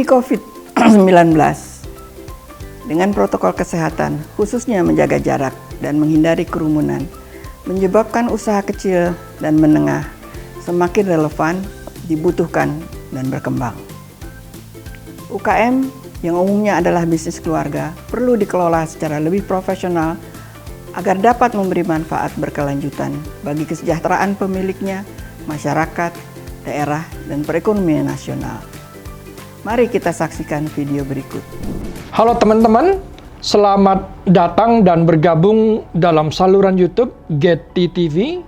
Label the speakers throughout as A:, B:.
A: Pandemi COVID-19 dengan protokol kesehatan, khususnya menjaga jarak dan menghindari kerumunan, menyebabkan usaha kecil dan menengah semakin relevan, dibutuhkan, dan berkembang. UKM yang umumnya adalah bisnis keluarga perlu dikelola secara lebih profesional agar dapat memberi manfaat berkelanjutan bagi kesejahteraan pemiliknya, masyarakat, daerah, dan perekonomian nasional. Mari kita saksikan video berikut.
B: Halo teman-teman, selamat datang dan bergabung dalam saluran YouTube Getty TV,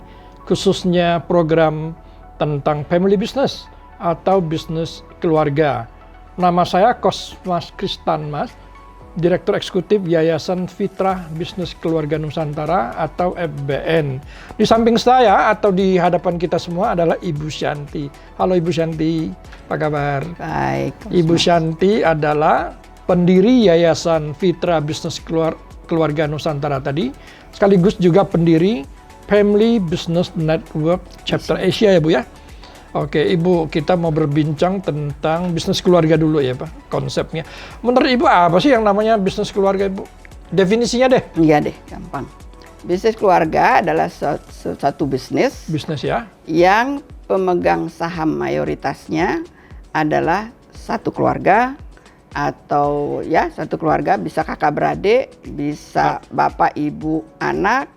B: khususnya program tentang family business atau bisnis keluarga. Nama saya Kosmas Kristan Mas, Direktur Eksekutif Yayasan Fitra Bisnis Keluarga Nusantara atau FBN. Di samping saya atau di hadapan kita semua adalah Ibu Shanti. Halo Ibu Shanti, apa kabar?
A: Baik.
B: Ibu Shanti adalah pendiri Yayasan Fitra Bisnis Keluarga Nusantara tadi, sekaligus juga pendiri Family Business Network Chapter Asia ya Bu ya. Oke, Ibu, kita mau berbincang tentang bisnis keluarga dulu ya, Pak, konsepnya. Menurut Ibu apa sih yang namanya bisnis keluarga, Ibu? Definisinya deh.
A: Iya deh, gampang. Bisnis keluarga adalah satu bisnis
B: Ya.
A: yang pemegang saham mayoritasnya adalah satu keluarga atau ya satu keluarga, bisa kakak beradik, bisa bapak, ibu, anak,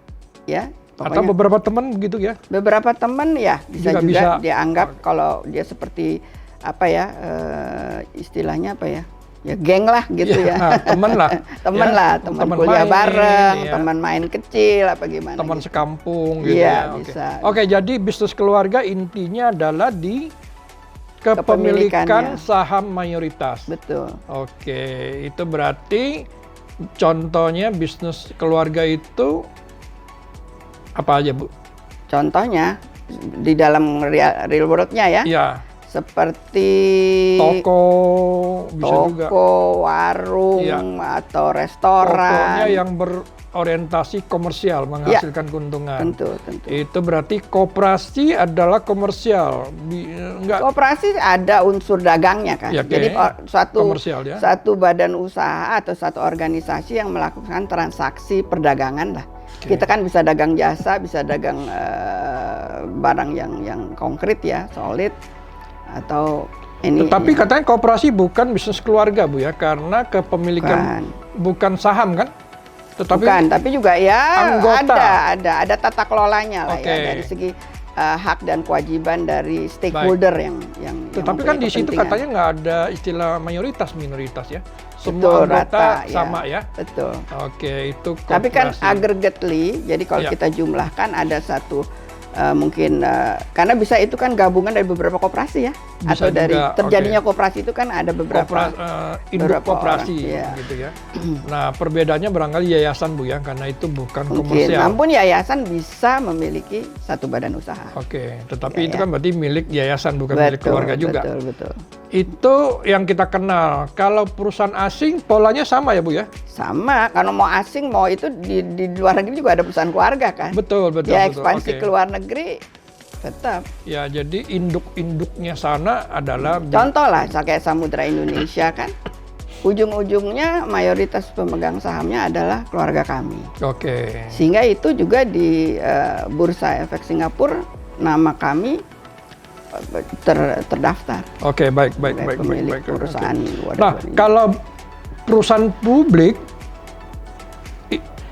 A: ya. Pokoknya,
B: atau beberapa teman gitu ya?
A: Beberapa teman ya bisa juga dianggap kalau dia seperti apa ya, istilahnya apa ya? Ya geng lah gitu ya.
B: Teman lah.
A: teman kuliah bareng, teman main kecil apa gimana.
B: Teman
A: gitu.
B: sekampung gitu ya.
A: Bisa.
B: Oke, jadi bisnis keluarga intinya adalah di kepemilikan saham mayoritas.
A: Betul.
B: Oke, itu berarti contohnya bisnis keluarga itu apa aja, Bu?
A: Contohnya di dalam real world-nya ya.
B: Iya.
A: Seperti
B: toko, bisa juga
A: warung atau restoran.
B: Pokoknya yang berorientasi komersial, menghasilkan keuntungan.
A: Tentu.
B: Itu berarti koperasi adalah komersial.
A: Koperasi ada unsur dagangnya kan.
B: Ya,
A: jadi
B: ya.
A: satu badan usaha atau satu organisasi yang melakukan transaksi perdagangan lah. Kita kan bisa dagang jasa, bisa dagang barang yang konkret ya, solid, atau ini.
B: Tetapi katanya koperasi bukan bisnis keluarga, Bu ya, karena kepemilikan bukan saham kan?
A: Bukan, tapi juga ya
B: anggota.
A: ada tata kelolanya lah ya, dari segi hak dan kewajiban dari stakeholder yang
B: tetapi kan di situ katanya nggak ada istilah mayoritas minoritas ya.
A: Betul,
B: Semua anggota
A: rata,
B: sama ya.
A: Betul.
B: Oke, itu koperasi.
A: Tapi kan aggregately, jadi kalau kita jumlahkan ada satu mungkin karena bisa itu kan gabungan dari beberapa koperasi ya, bisa atau dari terjadinya koperasi itu kan ada beberapa
B: induk koperasi gitu ya. Nah, perbedaannya barangkali yayasan, Bu ya, karena itu bukan komersial.
A: Namun yayasan bisa memiliki satu badan usaha.
B: Oke, tetapi itu kan berarti milik yayasan, bukan milik keluarga juga.
A: Betul.
B: Itu yang kita kenal. Kalau perusahaan asing polanya sama ya, Bu ya?
A: Sama. Kalau mau asing, mau itu di luar negeri juga ada perusahaan keluarga kan.
B: Betul.
A: Ya ekspansi ke luar negeri tetap.
B: Ya, jadi induk-induknya sana adalah
A: contoh lah kayak Samudra Indonesia kan. Ujung-ujungnya mayoritas pemegang sahamnya adalah keluarga kami.
B: Oke.
A: Sehingga itu juga di Bursa Efek Singapura nama kami terdaftar.
B: Oke, baik.
A: Perusahaan luar.
B: Nah, kalau perusahaan publik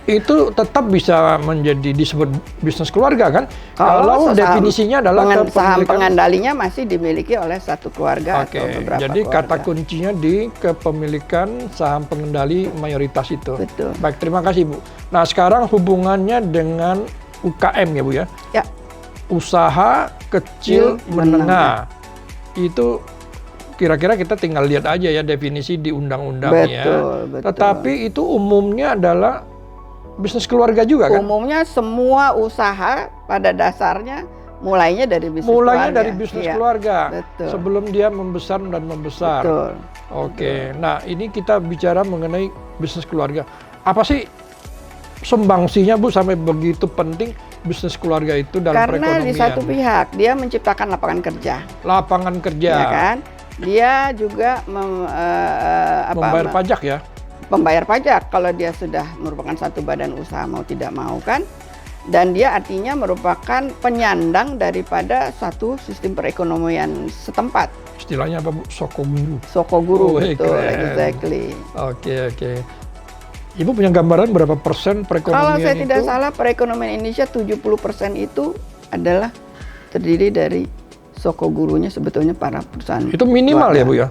B: itu tetap bisa menjadi disebut bisnis keluarga kan? Kalau definisinya adalah
A: saham pengandalinya masih dimiliki oleh satu keluarga atau beberapa
B: jadi
A: keluarga.
B: Kata kuncinya di kepemilikan saham pengendali mayoritas itu.
A: Betul.
B: Baik, terima kasih Bu. Nah, sekarang hubungannya dengan UKM ya Bu ya?
A: Ya.
B: Usaha kecil menengah. Itu kira-kira kita tinggal lihat aja ya definisi di undang-undangnya.
A: Betul.
B: Tetapi itu umumnya adalah bisnis keluarga juga kan?
A: Umumnya semua usaha pada dasarnya mulainya dari bisnis keluarga. Betul.
B: Sebelum dia membesar dan membesar.
A: Betul.
B: Oke. Nah, ini kita bicara mengenai bisnis keluarga. Apa sih sumbangsinya Bu sampai begitu penting bisnis keluarga itu dalam perekonomian?
A: Karena di satu pihak dia menciptakan lapangan kerja.
B: Lapangan kerja.
A: Ya kan? Dia juga
B: Membayar pajak ya?
A: Pembayar pajak kalau dia sudah merupakan satu badan usaha mau tidak mau kan. Dan dia artinya merupakan penyandang daripada satu sistem perekonomian setempat.
B: Istilahnya apa, Bu? Sokoguru.
A: Sokoguru, betul,
B: keren.
A: exactly.
B: Oke. Ibu punya gambaran berapa persen perekonomian
A: Kalau saya
B: itu?
A: tidak salah, perekonomian Indonesia 70% itu adalah terdiri dari sokogurunya sebetulnya para perusahaan.
B: Itu minimal
A: keluarga.
B: ya, Bu ya?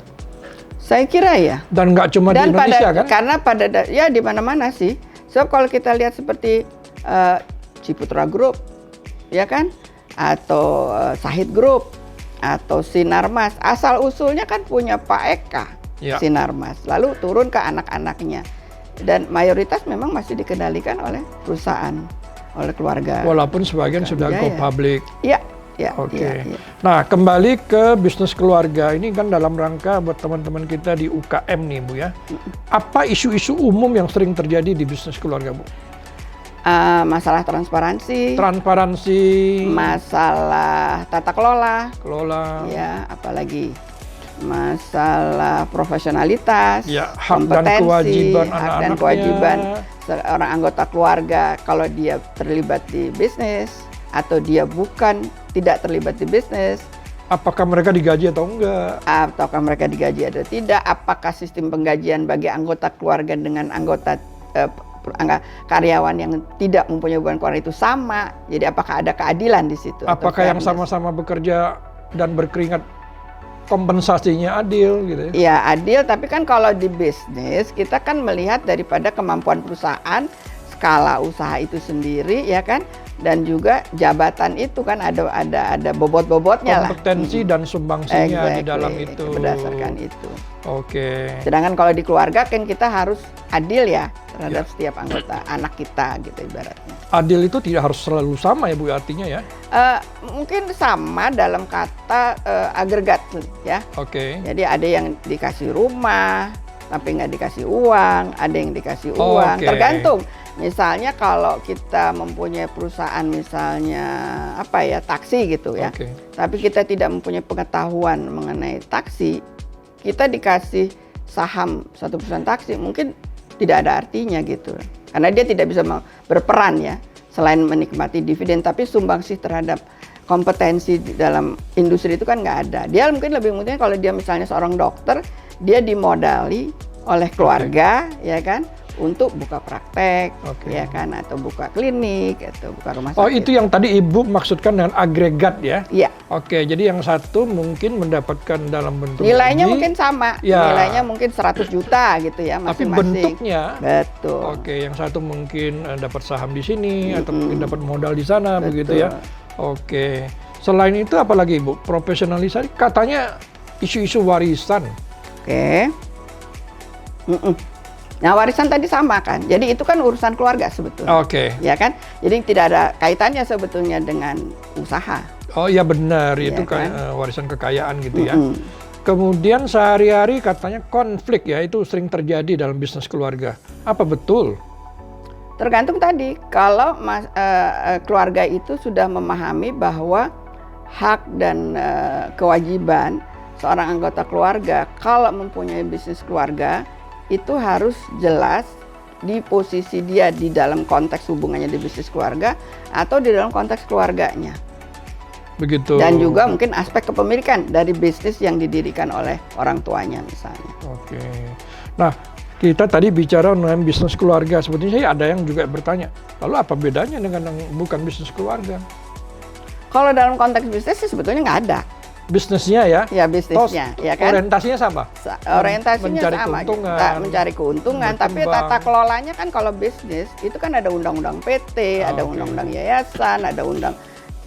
A: Saya kira ya.
B: Dan nggak cuma di Indonesia kan?
A: Karena ya di mana-mana sih. Sebab kalau kita lihat seperti Ciputra Group, ya kan, atau Sahid Group, atau Sinarmas, asal usulnya kan punya Pak Eka,
B: Ya.
A: Sinarmas, lalu turun ke anak-anaknya, dan mayoritas memang masih dikendalikan oleh perusahaan, oleh keluarga.
B: Walaupun sebagian sudah go public.
A: Iya.
B: Oke.
A: Iya.
B: Nah, kembali ke bisnis keluarga ini kan dalam rangka buat teman-teman kita di UKM nih, Bu ya. Apa isu-isu umum yang sering terjadi di bisnis keluarga, Bu?
A: Masalah transparansi, masalah tata kelola, ya, apalagi masalah profesionalitas,
B: ya, hak dan
A: kompetensi,
B: kewajiban
A: hak dan
B: anak-anaknya,
A: kewajiban seorang anggota keluarga kalau dia terlibat di bisnis atau dia tidak terlibat di bisnis.
B: Apakah mereka digaji atau enggak?
A: Ataukah mereka digaji atau tidak? Apakah sistem penggajian bagi anggota keluarga dengan anggota karyawan yang tidak mempunyai hubungan keluarga itu sama? Jadi apakah ada keadilan di situ?
B: Apakah yang sama-sama bekerja dan berkeringat kompensasinya adil gitu ya?
A: Ya adil, tapi kan kalau di bisnis kita kan melihat daripada kemampuan perusahaan, skala usaha itu sendiri ya kan, dan juga jabatan itu kan ada bobot-bobotnya lah.
B: Kompetensi dan sumbangsinya di dalam itu.
A: Berdasarkan itu.
B: Oke.
A: Sedangkan kalau di keluarga kan kita harus adil ya terhadap setiap anggota anak kita gitu ibaratnya.
B: Adil itu tidak harus selalu sama ya, Bu, artinya ya?
A: Mungkin sama dalam kata agregat ya.
B: Oke.
A: Jadi ada yang dikasih rumah tapi nggak dikasih uang, ada yang dikasih uang, tergantung. Misalnya kalau kita mempunyai perusahaan misalnya taksi gitu ya, tapi kita tidak mempunyai pengetahuan mengenai taksi, kita dikasih saham satu perusahaan taksi mungkin tidak ada artinya gitu, karena dia tidak bisa berperan ya selain menikmati dividen, tapi sumbangsih terhadap kompetensi di dalam industri itu kan nggak ada. Dia mungkin lebih mungkin kalau dia misalnya seorang dokter, dia dimodali oleh keluarga ya kan, untuk buka praktek, ya kan, atau buka klinik, atau buka rumah sakit.
B: Oh, itu yang tadi Ibu maksudkan dengan agregat ya?
A: Iya.
B: Oke, jadi yang satu mungkin mendapatkan dalam bentuk
A: nilainya
B: gaji,
A: mungkin sama,
B: ya.
A: Nilainya mungkin 100 juta gitu ya masing-masing.
B: Tapi bentuknya,
A: betul.
B: Oke, yang satu mungkin dapat saham di sini, atau mungkin dapat modal di sana, begitu ya? Oke. Selain itu apalagi Ibu? Profesionalisasi, katanya isu-isu warisan.
A: Oke. Nah, warisan tadi sama kan, jadi itu kan urusan keluarga sebetulnya.
B: Oke.
A: Ya kan, jadi tidak ada kaitannya sebetulnya dengan usaha.
B: Oh iya benar,
A: Ya
B: itu
A: kan?
B: warisan kekayaan gitu ya. Kemudian sehari-hari katanya konflik ya, itu sering terjadi dalam bisnis keluarga. Apa betul?
A: Tergantung tadi, kalau keluarga itu sudah memahami bahwa hak dan kewajiban seorang anggota keluarga kalau mempunyai bisnis keluarga itu harus jelas di posisi dia di dalam konteks hubungannya di bisnis keluarga atau di dalam konteks keluarganya.
B: Begitu.
A: Dan juga mungkin aspek kepemilikan dari bisnis yang didirikan oleh orang tuanya misalnya.
B: Oke. Nah, kita tadi bicara mengenai bisnis keluarga. Sebetulnya ada yang juga bertanya, lalu apa bedanya dengan yang bukan bisnis keluarga?
A: Kalau dalam konteks bisnis sih sebetulnya nggak ada.
B: Bisnisnya ya?
A: Ya bisnisnya, ya kan?
B: Orientasinya sama?
A: Orientasinya
B: mencari
A: sama,
B: keuntungan,
A: mencari keuntungan. Tapi tata kelolanya kan kalau bisnis itu kan ada undang-undang PT, ada undang-undang yayasan, ada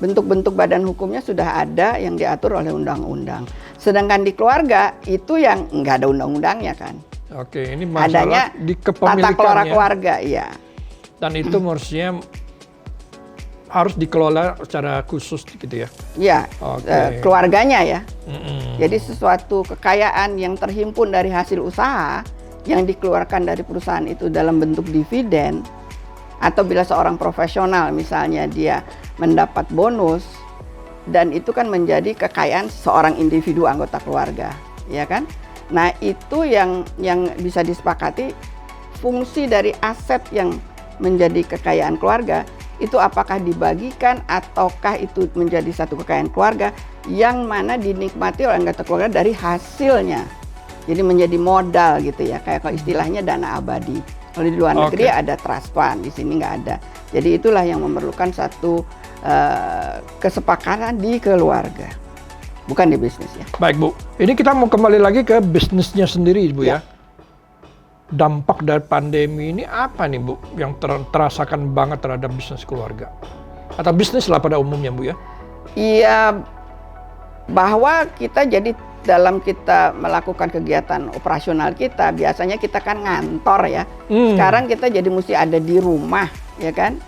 A: bentuk-bentuk badan hukumnya sudah ada yang diatur oleh undang-undang. Sedangkan di keluarga itu yang nggak ada undang-undangnya kan.
B: Oke, ini masalah
A: adanya
B: di kepemilikannya.
A: Tata kelola keluarga, ya.
B: Dan itu harusnya harus dikelola secara khusus gitu ya?
A: Ya, keluarganya ya. Jadi sesuatu kekayaan yang terhimpun dari hasil usaha yang dikeluarkan dari perusahaan itu dalam bentuk dividen, atau bila seorang profesional misalnya dia mendapat bonus, dan itu kan menjadi kekayaan seorang individu anggota keluarga. ya kan? Nah, itu yang bisa disepakati, fungsi dari aset yang menjadi kekayaan keluarga itu apakah dibagikan ataukah itu menjadi satu kekayaan keluarga yang mana dinikmati oleh anggota keluarga dari hasilnya. Jadi menjadi modal gitu ya, kayak kalau istilahnya dana abadi. Kalau di luar negeri ada trust fund, di sini nggak ada. Jadi itulah yang memerlukan satu kesepakatan di keluarga, bukan di bisnis ya.
B: Baik Bu, ini kita mau kembali lagi ke bisnisnya sendiri Bu ya. Dampak dari pandemi ini apa nih Bu yang terasakan banget terhadap bisnis keluarga? Atau bisnis lah pada umumnya Bu ya?
A: Iya, bahwa kita jadi dalam kita melakukan kegiatan operasional kita, biasanya kita kan ngantor ya. Sekarang kita jadi mesti ada di rumah, ya kan?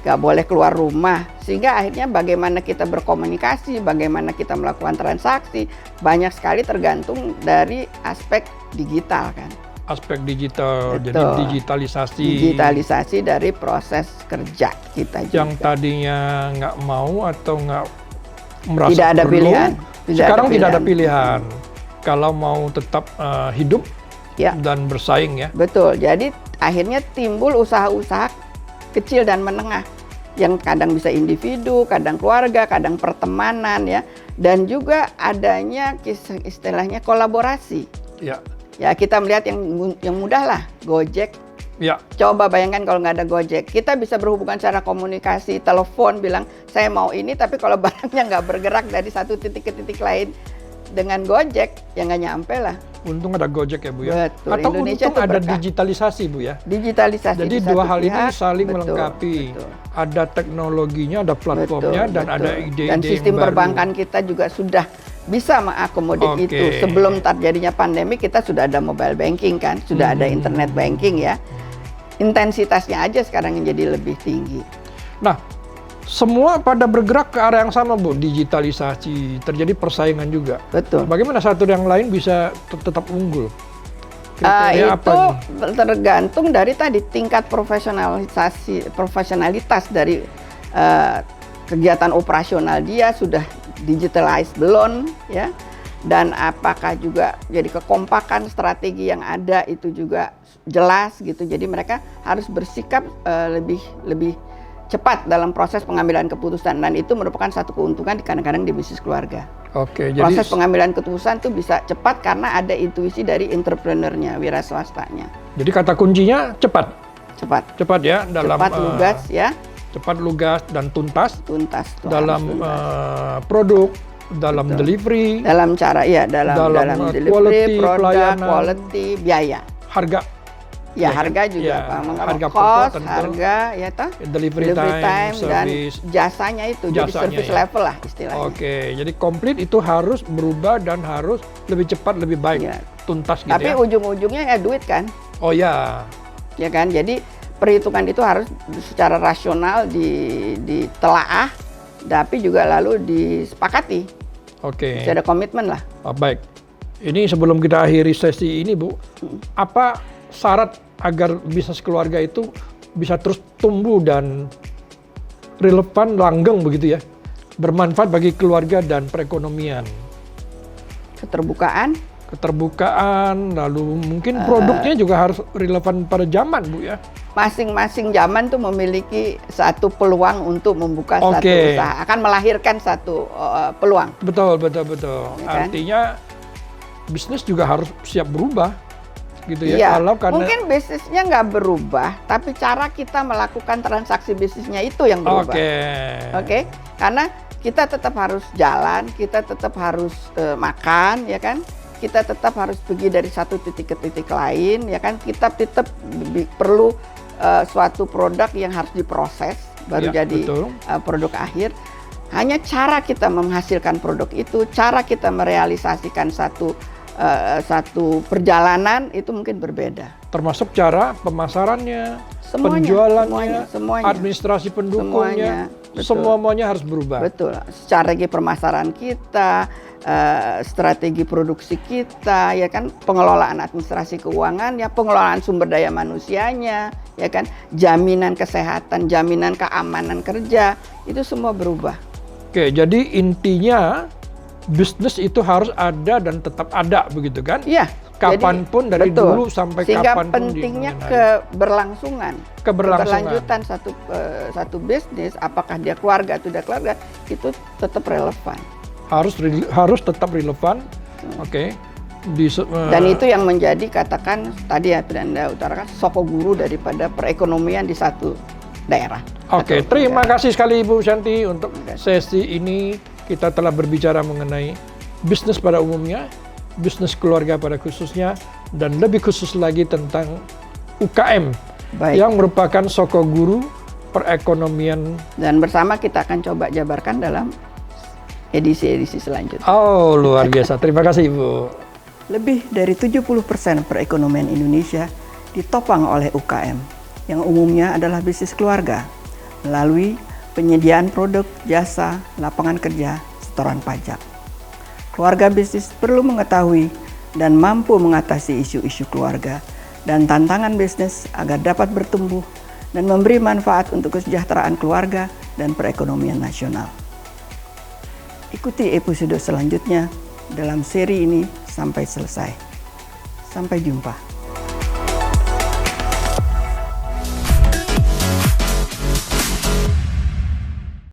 A: Gak boleh keluar rumah. Sehingga akhirnya bagaimana kita berkomunikasi, bagaimana kita melakukan transaksi, banyak sekali tergantung dari aspek digital kan.
B: Aspek digital,
A: Betul.
B: jadi digitalisasi.
A: Digitalisasi dari proses kerja kita juga.
B: Yang tadinya nggak mau atau nggak merasa
A: Tidak ada
B: perlu,
A: pilihan.
B: sekarang tidak ada pilihan. Kalau mau tetap hidup dan bersaing ya.
A: Betul, jadi akhirnya timbul usaha-usaha kecil dan menengah yang kadang bisa individu, kadang keluarga, kadang pertemanan ya. Dan juga adanya istilahnya kolaborasi.
B: Ya.
A: Ya kita melihat yang mudah lah, Gojek.
B: Ya.
A: Coba bayangkan kalau nggak ada Gojek, kita bisa berhubungan secara komunikasi, telepon, bilang saya mau ini, tapi kalau barangnya nggak bergerak dari satu titik ke titik lain dengan Gojek, ya nggak nyampe lah.
B: Untung ada Gojek ya Bu ya.
A: Betul.
B: Atau
A: Indonesia
B: untung ada
A: berkah.
B: digitalisasi Bu ya.
A: Digitalisasi.
B: Jadi dua hal ini saling melengkapi.
A: Betul.
B: Ada teknologinya, ada platformnya, dan ada ide-ide
A: dan sistem
B: yang baru.
A: perbankan kita juga sudah bisa mengakomodir itu. Sebelum terjadinya pandemi kita sudah ada mobile banking kan, sudah ada internet banking ya. Intensitasnya aja sekarang yang jadi lebih tinggi.
B: Nah, semua pada bergerak ke arah yang sama Bu, digitalisasi, terjadi persaingan juga.
A: Betul.
B: Bagaimana satu yang lain bisa tetap unggul?
A: Itu tergantung dari tadi tingkat profesionalitas dari kegiatan operasional dia sudah digitalized belum ya, dan apakah juga jadi kekompakan strategi yang ada itu juga jelas gitu. Jadi mereka harus bersikap lebih cepat dalam proses pengambilan keputusan, dan itu merupakan satu keuntungan kadang-kadang di bisnis keluarga.
B: Oke,
A: Proses
B: jadi
A: pengambilan keputusan tuh bisa cepat karena ada intuisi dari entrepreneurnya, wira swastanya.
B: jadi kata kuncinya cepat. Cepat ya dalam
A: Cepat, lugas ya.
B: Cepat, lugas dan tuntas.
A: Tuntas.
B: Dalam produk, dalam delivery,
A: dalam cara dalam delivery,
B: quality,
A: produk,
B: pelayanan,
A: quality, biaya.
B: Harga.
A: Ya, harga juga,
B: harga
A: cost,
B: pokok,
A: harga, ya toh,
B: delivery time,
A: dan
B: service,
A: jasanya itu, jadi service level lah istilahnya.
B: Oke, jadi komplit itu harus berubah dan harus lebih cepat, lebih baik, tuntas gitu.
A: Tapi ujung-ujungnya ya duit kan.
B: Oh ya.
A: Ya kan, jadi perhitungan itu harus secara rasional ditelaah, tapi juga lalu disepakati.
B: Oke.
A: Ada komitmen lah.
B: Baik. Ini sebelum kita akhiri sesi ini Bu, apa syarat agar bisnis keluarga itu bisa terus tumbuh dan relevan, langgeng begitu ya, bermanfaat bagi keluarga dan perekonomian? Keterbukaan, lalu mungkin produknya juga harus relevan pada zaman Bu ya.
A: Masing-masing zaman tuh memiliki satu peluang untuk membuka satu usaha, akan melahirkan satu peluang.
B: Betul.
A: Ya kan?
B: Artinya bisnis juga harus siap berubah. Gitu ya.
A: Iya,
B: karena
A: mungkin bisnisnya nggak berubah, tapi cara kita melakukan transaksi bisnisnya itu yang berubah. Oke. Karena kita tetap harus jalan, kita tetap harus makan, ya kan? Kita tetap harus pergi dari satu titik ke titik lain, ya kan? Kita tetap perlu suatu produk yang harus diproses baru jadi produk akhir. Hanya cara kita menghasilkan produk itu, cara kita merealisasikan satu perjalanan itu mungkin berbeda.
B: Termasuk cara pemasarannya, penjualannya,
A: semuanya.
B: administrasi pendukungnya, semuanya harus berubah.
A: Betul. Strategi pemasaran kita, strategi produksi kita, ya kan, pengelolaan administrasi keuangan, ya pengelolaan sumber daya manusianya, ya kan, jaminan kesehatan, jaminan keamanan kerja, itu semua berubah.
B: Oke, jadi intinya bisnis itu harus ada dan tetap ada, begitu kan?
A: Iya.
B: Kapanpun,
A: jadi,
B: dari
A: betul.
B: dulu sampai
A: sehingga
B: kapanpun.
A: Pentingnya
B: keberlansungan.
A: keberlanjutan satu bisnis, apakah dia keluarga atau tidak keluarga, itu tetap relevan.
B: Harus tetap relevan. Oke.
A: Dan itu yang menjadi, katakan tadi ya Anda utarakan, soko guru daripada perekonomian di satu daerah.
B: Oke, terima kasih sekali Ibu Shanti untuk sesi ini. Kita telah berbicara mengenai bisnis pada umumnya, bisnis keluarga pada khususnya, dan lebih khusus lagi tentang UKM.
A: Baik.
B: Yang merupakan soko guru perekonomian.
A: Dan bersama kita akan coba jabarkan dalam edisi-edisi selanjutnya.
B: Oh, luar biasa. Terima kasih Ibu.
A: Lebih dari 70% perekonomian Indonesia ditopang oleh UKM, yang umumnya adalah bisnis keluarga, melalui penyediaan produk, jasa, lapangan kerja, setoran pajak. Keluarga bisnis perlu mengetahui dan mampu mengatasi isu-isu keluarga dan tantangan bisnis agar dapat bertumbuh dan memberi manfaat untuk kesejahteraan keluarga dan perekonomian nasional. Ikuti episode selanjutnya dalam seri ini sampai selesai. Sampai jumpa.